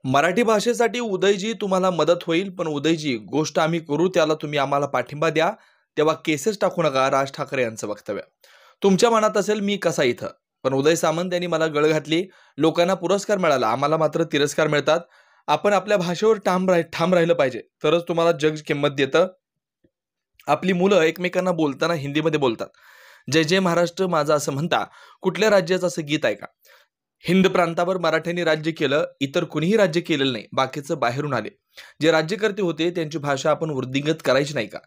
मराठी भाषेसाठी उदयजी तुम्हाला मदत होईल, पण उदयजी गोष्ट आम्ही करू त्याला तुम्ही आम्हाला पाठिंबा द्या, तेव्हा केसेस टाकू नका. राज ठाकरे यांचं वक्तव्य. तुमच्या मनात असेल मी कसा इथं, पण उदय सामंत यांनी मला गळ घातली. लोकांना पुरस्कार मिळाला, आम्हाला मात्र तिरस्कार मिळतात. आपण आपल्या भाषेवर ठाम राहिलं पाहिजे, तरच तुम्हाला जग किंमत देतं. आपली मुलं एकमेकांना बोलताना हिंदीमध्ये बोलतात. जय जय महाराष्ट्र माझा असं म्हणता. कुठल्या राज्याचं असं गीत आहे का? हिंद प्रांतावर मराठ्यांनी राज्य केलं, इतर कुणीही राज्य केलेलं नाही. बाकीचं बाहेरून आले. जे राज्यकर्ते होते त्यांची भाषा आपण वृद्धिंगत करायची नाही का?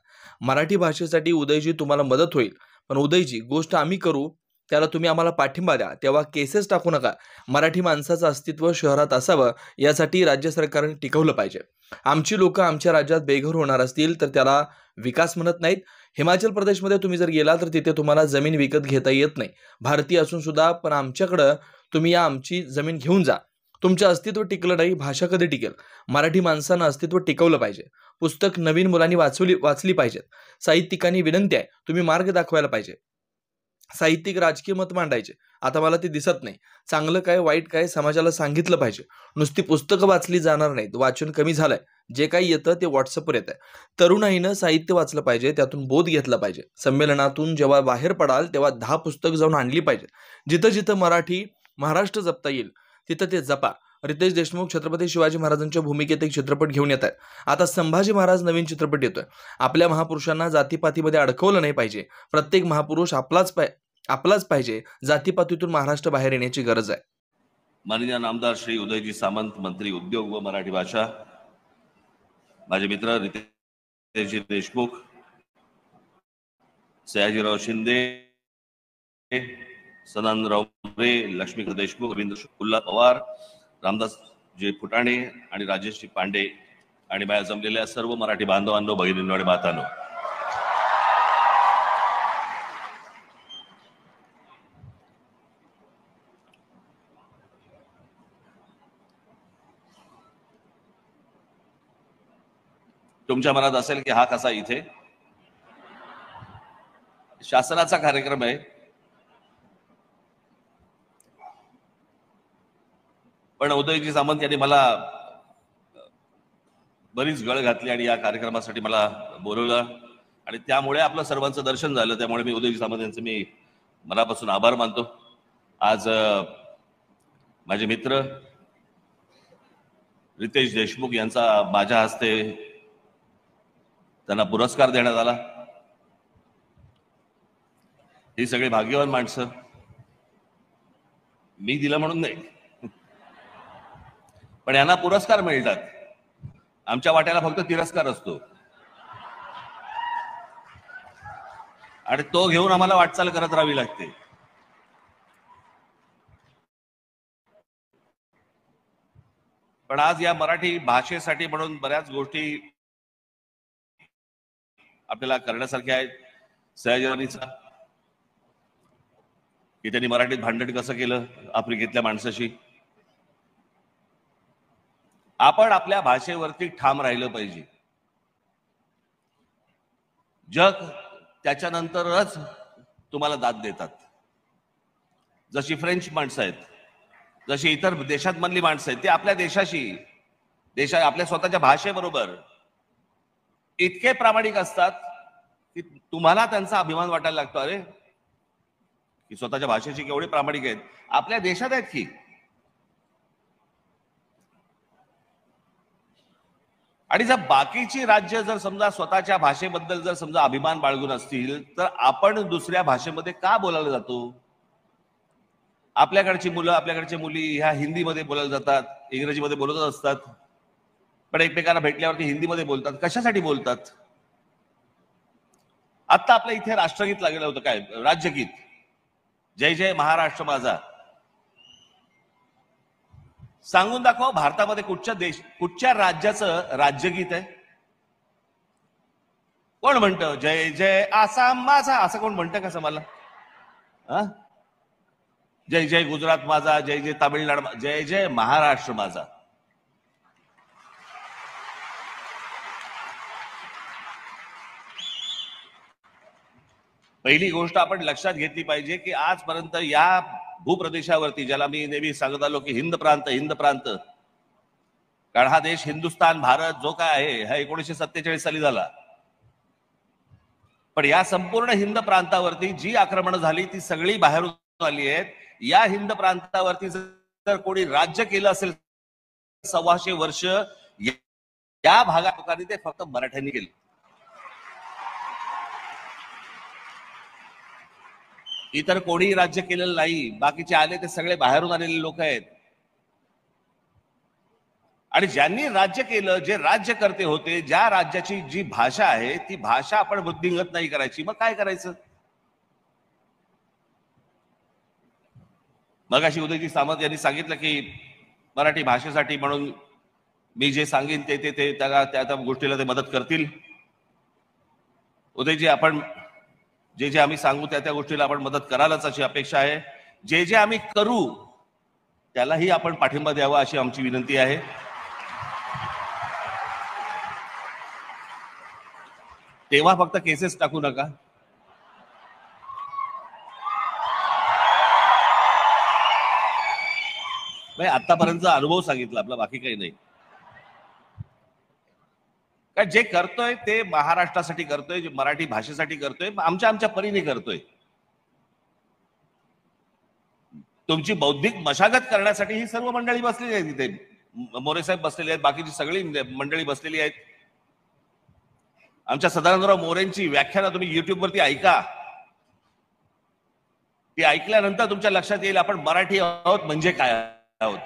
मराठी भाषेसाठी उदयजी तुम्हाला मदत होईल, पण उदयजी गोष्ट आम्ही करू त्याला तुम्ही आम्हाला पाठिंबा द्या, तेव्हा केसेस टाकू नका. मराठी माणसाचं अस्तित्व शहरात असावं यासाठी राज्य सरकारने टिकवलं पाहिजे. आमची लोक आमच्या राज्यात बेघर होणार असतील तर त्याला विकास म्हणत नाहीत. हिमाचल प्रदेशमध्ये तुम्ही जर गेला तर तिथे तुम्हाला जमीन विकत घेता येत नाही, भारतीय असून सुद्धा. पण आमच्याकडं तुम्ही या आमची जमीन घेऊन जा. तुमचं अस्तित्व टिकलं नाही, भाषा कधी टिकेल? मराठी माणसानं अस्तित्व टिकवलं पाहिजे. पुस्तक नवीन मुलांनी वाचली पाहिजेत. साहित्यिकांनी विनंती आहे, तुम्ही मार्ग दाखवायला पाहिजे. साहित्यिक राजकीय मत मांडायचे, आता मला ते दिसत नाही. चांगलं काय वाईट काय समाजाला सांगितलं पाहिजे. नुसती पुस्तकं वाचली जाणार नाहीत. वाचन कमी झालंय. जे काही येतं ते व्हॉट्सअपवर येत आहे. तरुणाईनं साहित्य वाचलं पाहिजे, त्यातून बोध घेतला पाहिजे. संमेलनातून जेव्हा बाहेर पडाल तेव्हा 10 पुस्तकं जाऊन आणली पाहिजे. जिथं जिथं मराठी महाराष्ट्र जपता येईल तिथं ते जपा. रितेश देशमुख छत्रपती शिवाजी महाराजांच्या भूमिकेत एक चित्रपट घेऊन येत आहेत. आता संभाजी महाराज नवीन चित्रपट येतोय. आपल्या महापुरुषांना जातीपातीमध्ये अडकवलं नाही पाहिजे. प्रत्येक महापुरुष आपलाच पाहिजे. जातीपातीतून महाराष्ट्र बाहेर येण्याची गरज आहे. माननीय नामदार श्री उदयजी सामंत, मंत्री उद्योग व मराठी भाषा, माझे मित्र रितेशजी देशमुख, सयाजीराव शिंदे, सदानंदराव मोरे, लक्ष्मीकांत देशमुख, रवींद्र शुक्ला पवार, रामदासजी फुटाणे आणि राजेशजी पांडे आणि बाहेर जमलेल्या सर्व मराठी बांधवांनो, भगिनींनो आणि मातांनो, तुमच्या मनात असेल की हा कसा इथे शासनाचा कार्यक्रम आहे, पण उदयजी सामंत यांनी मला बरीच गळ घातली आणि या कार्यक्रमासाठी मला बोलवलं आणि त्यामुळे आपलं सर्वांचं दर्शन झालं. त्यामुळे मी उदयजी सामंत यांचे मी मनापासून आभार मानतो. आज माझे मित्र रितेश देशमुख यांचा माझ्या हस्ते त्यांना पुरस्कार देण्यात आला. ही सगळी भाग्यवान माणसं, मी दिलं म्हणून नाही, पण यांना पुरस्कार मिळतात. आमच्या वाट्याला फक्त तिरस्कार असतो आणि तो घेऊन आम्हाला वाटचाल करत राहावी लागते. पण आज या मराठी भाषेसाठी म्हणून बऱ्याच गोष्टी आपल्याला करण्यासारख्या आहेत. सयाजीरावांचा की त्यांनी मराठीत भांडण कसं केलं आफ्रिकेतल्या माणसाशी. आपण आपल्या भाषेवरती ठाम राहिलं पाहिजे. जग त्याच्यानंतरच तुम्हाला दाद देतात. जशी फ्रेंच माणसं आहेत, जशी इतर देशात मधली माणसं आहेत, ते आपल्या देशाशी आपल्या स्वतःच्या भाषेबरोबर इतके प्रामाणिक असतात की तुम्हाला त्यांचा अभिमान वाटायला लागतो. अरे की स्वतःच्या भाषेशी केवढे प्रामाणिक आहेत, आपल्या देशात आहेत की. आणि जर बाकीची राज्य जर समजा स्वतःच्या भाषेबद्दल जर समजा अभिमान बाळगून असतील तर आपण दुसऱ्या भाषेमध्ये का बोलायला जातो? आपल्याकडची मुलं आपल्याकडच्या मुली ह्या हिंदीमध्ये बोलायला जातात, इंग्रजीमध्ये बोलतच असतात, पण एकमेकांना भेटल्यावरती हिंदीमध्ये बोलतात. कशासाठी बोलतात? आता आपल्या इथे राष्ट्रगीत लागलं होतं, काय राज्यगीत, जय जय महाराष्ट्र माझा. सांगून दाखवा भारतामध्ये कुठच्या राज्याचं राज्यगीत आहे? कोण म्हणतं जय जय आसाम माझा? असं कोण म्हणतं कसं मला? जय जय गुजरात माझा, जय जय तामिळनाडू, जय जय महाराष्ट्र माझा. पहिली गोष्ट आपण लक्षात घेतली पाहिजे की आजपर्यंत या भूप्रदेशावरती, ज्याला मी नेहमी सांगत आलो की हिंद प्रांत, कारण हा देश हिंदुस्थान भारत जो काय आहे हा 1947 साली झाला. पण या संपूर्ण हिंद प्रांतावरती जी आक्रमणं झाली ती सगळी बाहेरून आली आहेत. या हिंद प्रांतावरती जर कोणी राज्य केलं असेल 125 वर्ष, या भागात लोकांनी ते फक्त मराठ्यांनी केलं. इतर कोणीही राज्य केलेलं नाही. बाकीचे आले ते सगळे बाहेरून आलेले लोक आहेत. आणि ज्यांनी राज्य केलं, जे राज्यकर्ते होते, ज्या राज्याची जी भाषा आहे ती भाषा आपण वृद्धिंगत नाही करायची, मग काय करायचं? मगाशी उदयजी सामंत यांनी सांगितलं की मराठी भाषेसाठी म्हणून मी जे सांगेन ते त्या गोष्टीला ते मदत करतील. उदयजी, आपण जे आम्ही सांगू त्या गोष्टीला आपण मदत करालच अशी अपेक्षा आहे. जे आम्ही करू त्यालाही आपण पाठिंबा द्यावा अशी आमची विनंती आहे. तेव्हा फक्त केसेस टाकू नका. आतापर्यंतचा अनुभव सांगितला आपला, बाकी काही नाही. कारण जे करतोय ते महाराष्ट्रासाठी करतोय, जे मराठी भाषेसाठी करतोय, आमच्या परीने करतोय. तुमची बौद्धिक मशागत करण्यासाठी ही सर्व मंडळी बसलेली आहेत. तिथे मोरे साहेब बसलेले आहेत, बाकीची सगळी मंडळी बसलेली आहेत. आमच्या सदानंदराव मोरेंची व्याख्यानं तुम्ही युट्यूब वरती ऐका. ती ऐकल्यानंतर तुमच्या लक्षात येईल आपण मराठी आहोत म्हणजे काय आहोत.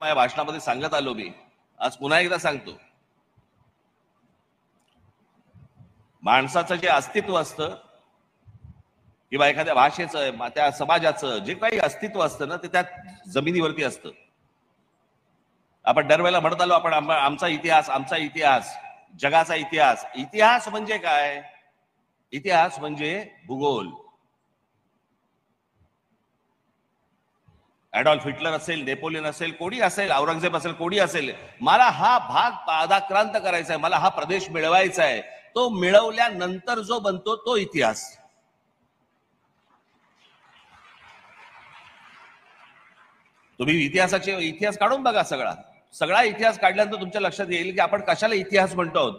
माझ्या भाषणामध्ये सांगत आलो मी, आज पुन्हा एकदा सांगतो. माणसाचं जे अस्तित्व असतं किंवा एखाद्या भाषेचं, त्या समाजाचं जे काही अस्तित्व असतं ना, ते त्या जमिनीवरती असतं. आपण दरवेळेला म्हणत आलो आपण आमचा इतिहास, जगाचा इतिहास. इतिहास म्हणजे काय? इतिहास म्हणजे भूगोल. ॲडॉल्फ हिटलर असेल, नेपोलियन असेल, कोणी असेल, औरंगजेब असेल, कोणी असेल, मला हा भाग पादाक्रांत करायचा आहे, मला हा प्रदेश मिळवायचा आहे. तो मिळवल्यानंतर जो बनतो तो इतिहास. तुम्ही इतिहास काढून बघा. सगळा इतिहास काढल्यानंतर तुमच्या लक्षात येईल की आपण कशाला इतिहास म्हणतो आहोत.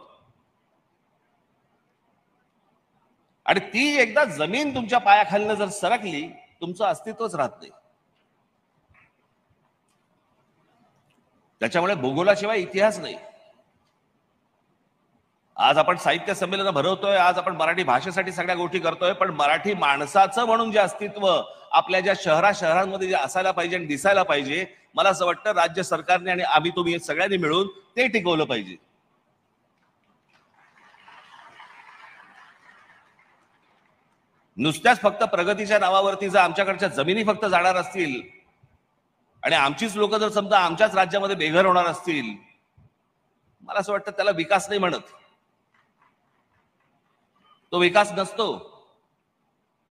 आणि ती एकदा जमीन तुमच्या पायाखालीनं जर सरकली, तुमचं अस्तित्वच राहत नाही. त्याच्यामुळे भूगोलाशिवाय इतिहास नाही. आज आपण साहित्य संमेलन भरवतोय, आज आपण मराठी भाषेसाठी सगळ्या गोष्टी करतोय, पण मराठी माणसाचं म्हणून जे अस्तित्व आपल्या ज्या शहरांमध्ये जे असायला पाहिजे आणि दिसायला पाहिजे, मला असं वाटतं राज्य सरकारने आणि आम्ही तुम्ही सगळ्यांनी मिळून ते टिकवलं पाहिजे. नुसत्याच फक्त प्रगतीच्या नावावरती जर आमच्याकडच्या जमिनी फक्त जाणार असतील आणि आमचीच लोक जर समजा आमच्याच राज्यामध्ये बेघर होणार असतील, मला असं वाटतं त्याला विकास नाही म्हणत. तो विकास नसतो.